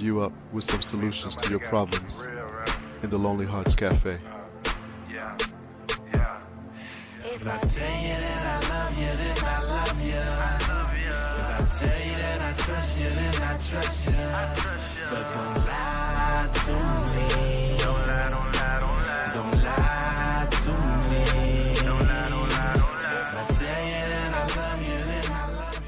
you up with some solutions to your problems in the Lonely Hearts Cafe. If I tell you that I love you, then I love you. If I tell you that I trust you, then I trust you. But don't lie to me. Don't lie, don't lie, don't lie. Don't lie to me. Don't lie, don't lie, don't lie. If I tell you that I love you, then I love you.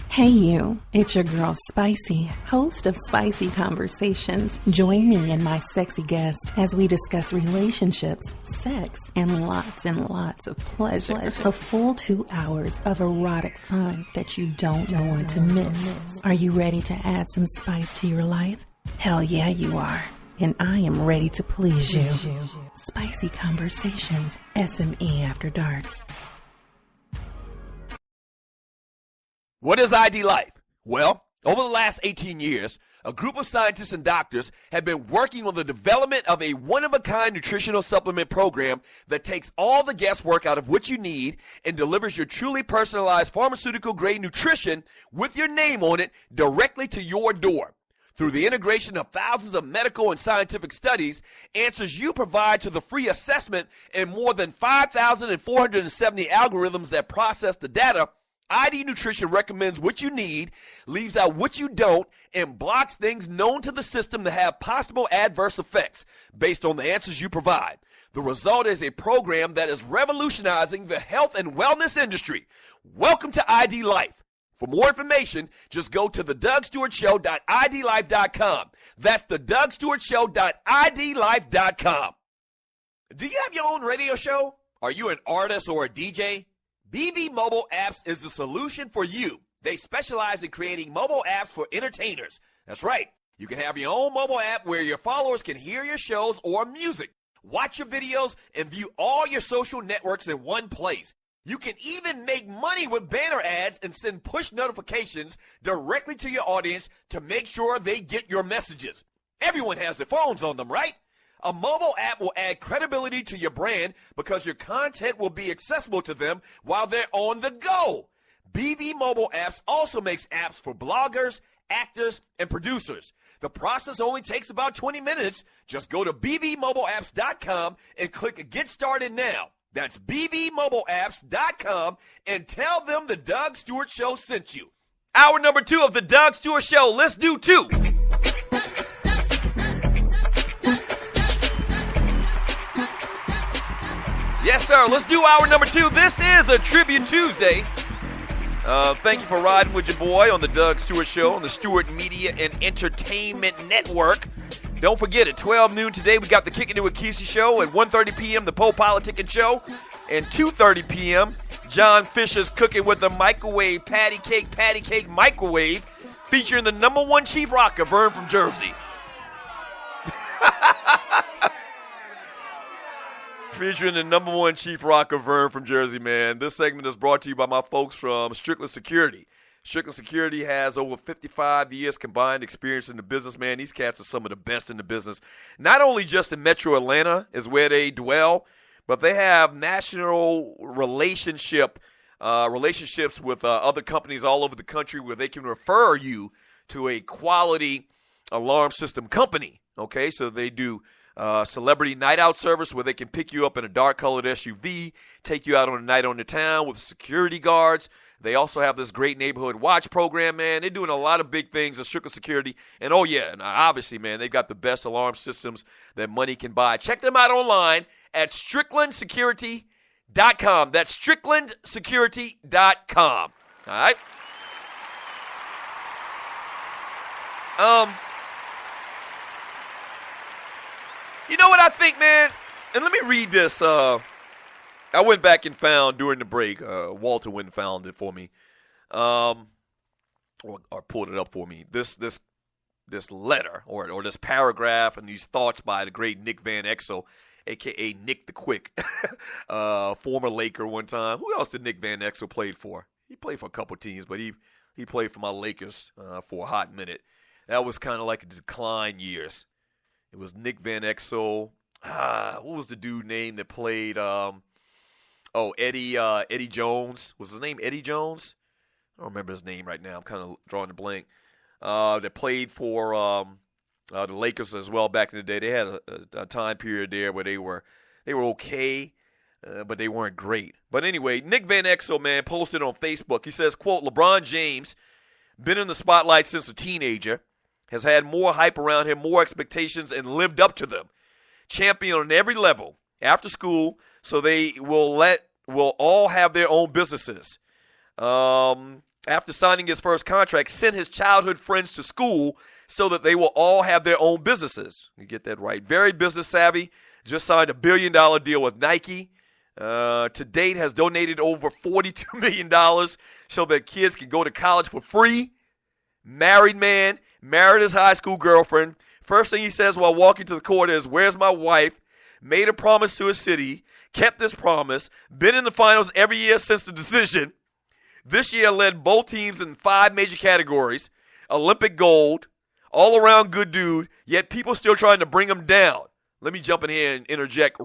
Hey you, it's your girl Spicy, host of Spicy Conversations. Join me and my sexy guest as we discuss relationships, sex, and lots of pleasure. A full 2 hours of erotic fun that you don't want to miss. Are you ready to add some spice to your life? Hell yeah, you are. And I am ready to please you. Spicy Conversations, SME After Dark. What is ID Life? Well, over the last 18 years, a group of scientists and doctors have been working on the development of a one-of-a-kind nutritional supplement program that takes all the guesswork out of what you need and delivers your truly personalized pharmaceutical-grade nutrition with your name on it directly to your door. Through the integration of thousands of medical and scientific studies, answers you provide to the free assessment, and more than 5,470 algorithms that process the data, ID Nutrition recommends what you need, leaves out what you don't, and blocks things known to the system to have possible adverse effects based on the answers you provide. The result is a program that is revolutionizing the health and wellness industry. Welcome to ID Life. For more information, just go to thedougstewartshow.idlife.com. That's thedougstewartshow.idlife.com. Do you have your own radio show? Are you an artist or a DJ? BB Mobile Apps is the solution for you. They specialize in creating mobile apps for entertainers. That's right. You can have your own mobile app where your followers can hear your shows or music, watch your videos, and view all your social networks in one place. You can even make money with banner ads and send push notifications directly to your audience to make sure they get your messages. Everyone has their phones on them, right? A mobile app will add credibility to your brand because your content will be accessible to them while they're on the go. BV Mobile Apps also makes apps for bloggers, actors, and producers. The process only takes about 20 minutes. Just go to bvmobileapps.com and click Get Started Now. That's bvmobileapps.com and tell them the Doug Stewart Show sent you. Hour number 2 of the Doug Stewart Show. Let's do 2. Yes, sir. Let's do hour number 2. This is a Tribute Tuesday. Thank you for riding with your boy on the Doug Stewart Show on the Stewart Media and Entertainment Network. Don't forget, at 12 noon today, we got the Kickin' It with Kesey Show. At 1:30 p.m., the Poe Politickin' Show. And 2:30 p.m., John Fisher's Cooking with the Microwave Patty Cake Microwave, featuring the number one chief rocker, Vern from Jersey. Featuring the number one chief rocker, Vern from Jersey, man. This segment is brought to you by my folks from Strickland Security. Strickland Security has over 55 years combined experience in the business, man. These cats are some of the best in the business. Not only just in Metro Atlanta is where they dwell, but they have national relationships with other companies all over the country where they can refer you to a quality alarm system company. Okay, so they do celebrity night out service where they can pick you up in a dark colored SUV, take you out on a night on the town with security guards. They also have this great neighborhood watch program, man. They're doing a lot of big things at Strickland Security. And oh yeah, and obviously, man, they've got the best alarm systems that money can buy. Check them out online at StricklandSecurity.com. That's StricklandSecurity.com. All right. You know what I think, man? And let me read this. I went back and found during the break. Walter went and found it for me, or pulled it up for me. This letter or this paragraph and these thoughts by the great Nick Van Exel, a.k.a. Nick the Quick, former Laker one time. Who else did Nick Van Exel play for? He played for a couple teams, but he played for my Lakers for a hot minute. That was kind of like the decline years. It was Nick Van Exel. What was the dude name that played? Eddie Jones. Was his name Eddie Jones? I don't remember his name right now. I'm kind of drawing a blank. That played for the Lakers as well back in the day. They had a time period there where they were okay, but they weren't great. But anyway, Nick Van Exel, man, posted on Facebook. He says, quote, LeBron James, been in the spotlight since a teenager, has had more hype around him, more expectations, and lived up to them. Champion on every level, after school, so they will all have their own businesses. After signing his first contract, sent his childhood friends to school so that they will all have their own businesses. You get that right. Very business savvy. Just signed a $1 billion deal with Nike. To date, has donated over $42 million so that kids can go to college for free. Married man, married his high school girlfriend. First thing he says while walking to the court is, "Where's my wife?" Made a promise to his city, kept this promise, been in the finals every year since the decision. This year led both teams in 5 major categories, Olympic gold, all-around good dude, yet people still trying to bring him down. Let me jump in here and interject.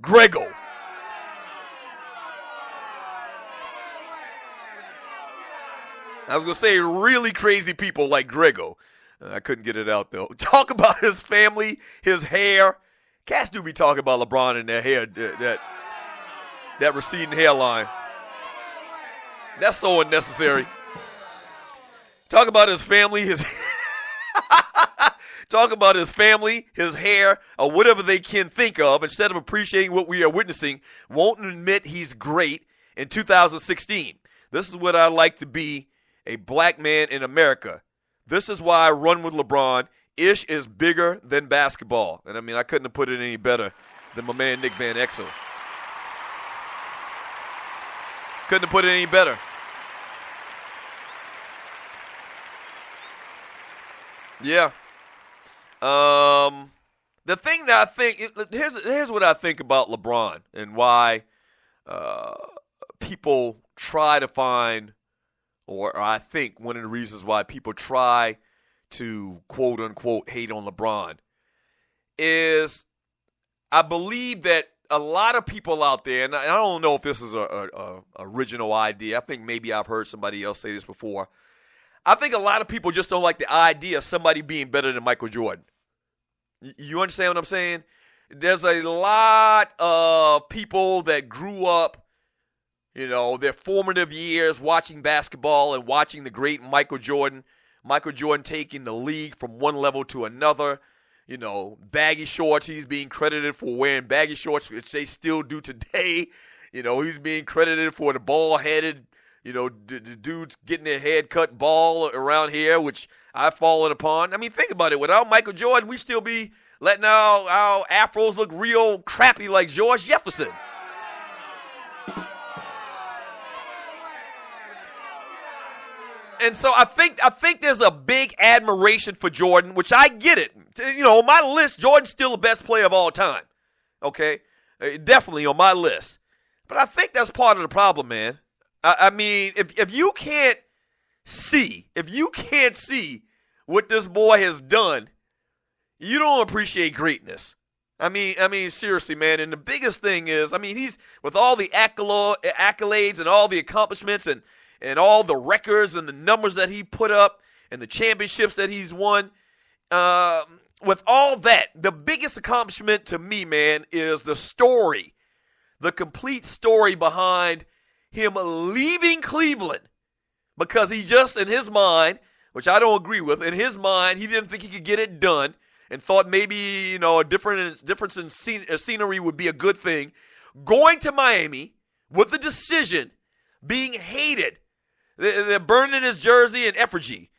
Grego. I was going to say really crazy people like Grego. I couldn't get it out, though. Talk about his family, his hair. Cats do be talking about LeBron and their hair, that receding hairline. That's so unnecessary. Talk about his family, talk about his family, his hair, or whatever they can think of, instead of appreciating what we are witnessing, won't admit he's great in 2016. This is what I like to be, a black man in America. This is why I run with LeBron. Ish is bigger than basketball. And I mean, I couldn't have put it any better than my man Nick Van Exel. Couldn't have put it any better. Yeah. The thing that I think, here's what I think about LeBron and why people try to find, or I think one of the reasons why people try to quote unquote hate on LeBron is I believe that a lot of people out there, and I don't know if this is a original idea. I think maybe I've heard somebody else say this before. I think a lot of people just don't like the idea of somebody being better than Michael Jordan. You understand what I'm saying? There's a lot of people that grew up, their formative years watching basketball and watching the great Michael Jordan taking the league from one level to another. Baggy shorts. He's being credited for wearing baggy shorts, which they still do today. He's being credited for the ball-headed, the dudes getting their head cut ball around here, which I've fallen upon. I mean, think about it. Without Michael Jordan, we still be letting our afros look real crappy like George Jefferson. And so I think there's a big admiration for Jordan, which I get it. On my list, Jordan's still the best player of all time. Okay? Definitely on my list. But I think that's part of the problem, man. I mean, if you can't see what this boy has done, you don't appreciate greatness. I mean, seriously, man. And the biggest thing is, he's with all the accolades and all the accomplishments and all the records and the numbers that he put up and the championships that he's won. With all that, the biggest accomplishment to me, man, is the story, the complete story behind him leaving Cleveland, because he just, in his mind, which I don't agree with, in his mind, he didn't think he could get it done and thought maybe, a difference in scenery would be a good thing. Going to Miami with the decision, being hated, they're burning his jersey in effigy,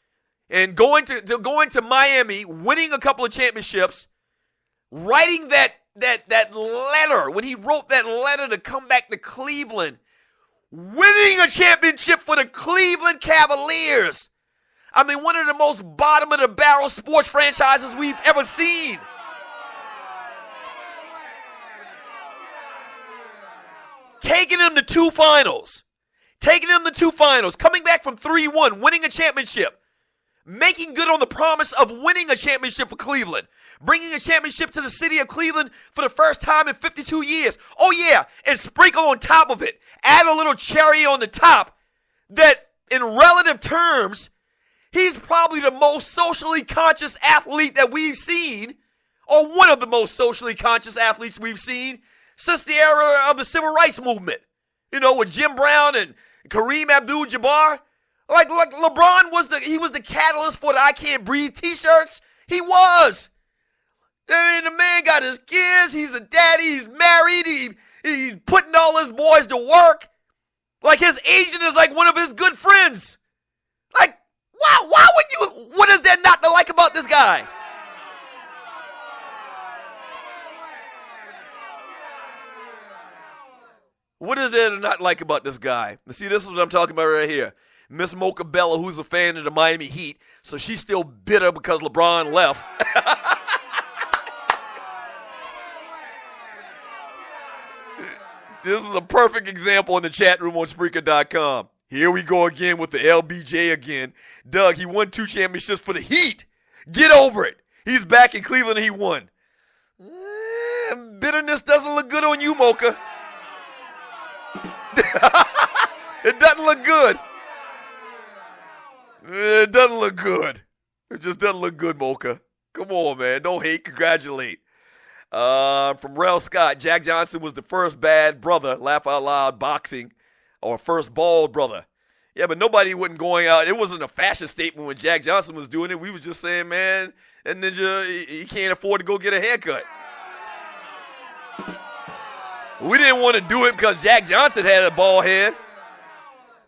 and going to Miami, winning a couple of championships, writing that letter, when he wrote that letter to come back to Cleveland, winning a championship for the Cleveland Cavaliers. I mean, one of the most bottom-of-the-barrel sports franchises we've ever seen. Taking them to 2 finals. Coming back from 3-1, winning a championship. making good on the promise of winning a championship for Cleveland, bringing a championship to the city of Cleveland for the first time in 52 years. Oh, yeah, and sprinkle on top of it, add a little cherry on the top, that in relative terms, he's probably the most socially conscious athlete that we've seen, or one of the most socially conscious athletes we've seen since the era of the civil rights movement. You know, with Jim Brown and Kareem Abdul-Jabbar. Like LeBron was the catalyst for the I Can't Breathe t-shirts. He was. I mean, the man got his kids. He's a daddy. He's married. He's putting all his boys to work. Like, his agent is like one of his good friends. Like, why would you? What is there not to like about this guy? What is there to not like about this guy? See, this is what I'm talking about right here. Miss Mocha Bella, who's a fan of the Miami Heat, so she's still bitter because LeBron left. This is a perfect example in the chat room on Spreaker.com. Here we go again with the LBJ again. Doug, he won 2 championships for the Heat. Get over it. He's back in Cleveland and he won. Bitterness doesn't look good on you, Mocha. It doesn't look good. It doesn't look good. It just doesn't look good, Mocha. Come on, man. Don't hate. Congratulate. From Rel Scott, Jack Johnson was the first bad brother, laugh out loud, boxing, or first bald brother. Yeah, but nobody wasn't going out. It wasn't a fashion statement when Jack Johnson was doing it. We was just saying, man, that ninja, he can't afford to go get a haircut. We didn't want to do it because Jack Johnson had a bald head.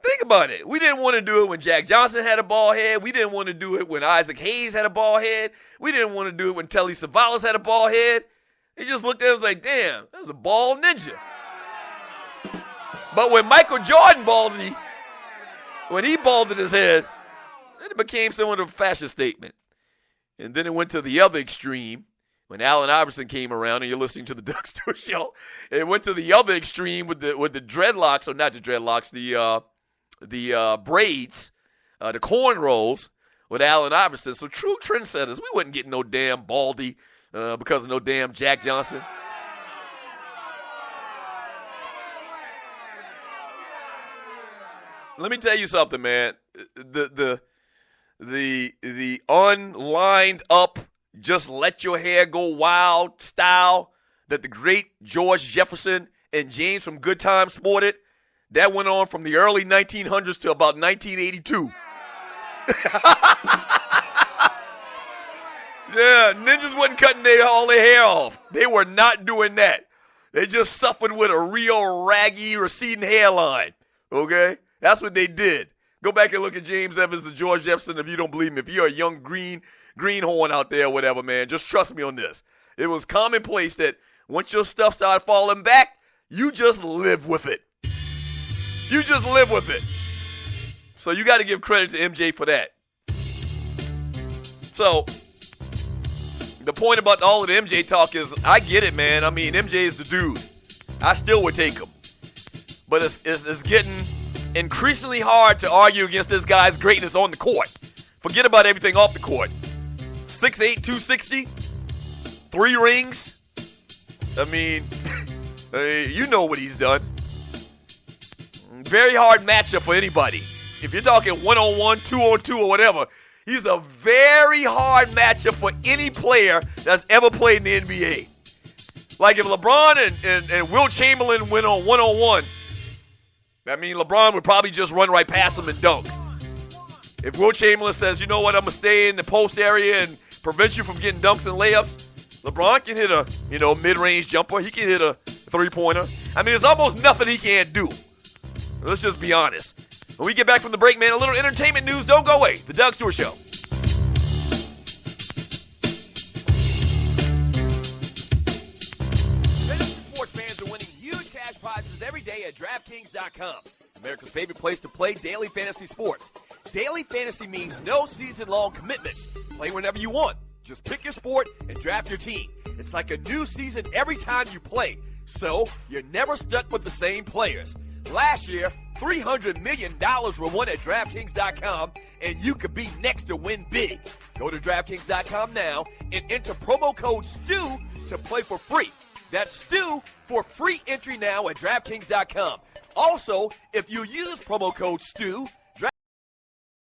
Think about it. We didn't want to do it when Jack Johnson had a bald head. We didn't want to do it when Isaac Hayes had a bald head. We didn't want to do it when Telly Savalas had a bald head. He just looked at us like, damn, that was a bald ninja. But when Michael Jordan when he balded his head, then it became somewhat of a fashion statement. And then it went to the other extreme. When Allen Iverson came around, and you're listening to the Doug Stewart Show, it went to the other extreme with the dreadlocks, or not the dreadlocks, the braids, the cornrows with Allen Iverson. So true trendsetters. We wasn't getting no damn baldy because of no damn Jack Johnson. Let me tell you something, man. The unlined up, just let your hair go wild style that the great George Jefferson and James from Good Times sported, that went on from the early 1900s to about 1982. Yeah, ninjas wasn't cutting all their hair off. They were not doing that. They just suffered with a real raggy, receding hairline. Okay? That's what they did. Go back and look at James Evans and George Jefferson if you don't believe me. If you're a young greenhorn out there or whatever, man, just trust me on this. It was commonplace that once your stuff started falling back, you just live with it. You just live with it. So you got to give credit to MJ for that. So the point about all of the MJ talk is, I get it, man. I mean, MJ is the dude. I still would take him. But it's getting increasingly hard to argue against this guy's greatness on the court. Forget about everything off the court. 6'8", 260, 3 rings. I mean, you know what he's done. Very hard matchup for anybody. If you're talking 1-on-1, 2-on-2, or whatever, he's a very hard matchup for any player that's ever played in the NBA. Like if LeBron and Wilt Chamberlain went on 1-on-1, I mean, LeBron would probably just run right past him and dunk. If Wilt Chamberlain says, you know what, I'm going to stay in the post area and prevent you from getting dunks and layups, LeBron can hit a, mid-range jumper. He can hit a three-pointer. I mean, there's almost nothing he can't do. Let's just be honest. When we get back from the break, man, a little entertainment news. Don't go away. The Doug Stewart Show. Sports fans are winning huge cash prizes every day at DraftKings.com. America's favorite place to play daily fantasy sports. Daily fantasy means no season-long commitments. Play whenever you want. Just pick your sport and draft your team. It's like a new season every time you play. So, you're never stuck with the same players. Last year, $300 million were won at DraftKings.com, and you could be next to win big. Go to DraftKings.com now and enter promo code STU to play for free. That's STU for free entry now at DraftKings.com. Also, if you use promo code STU,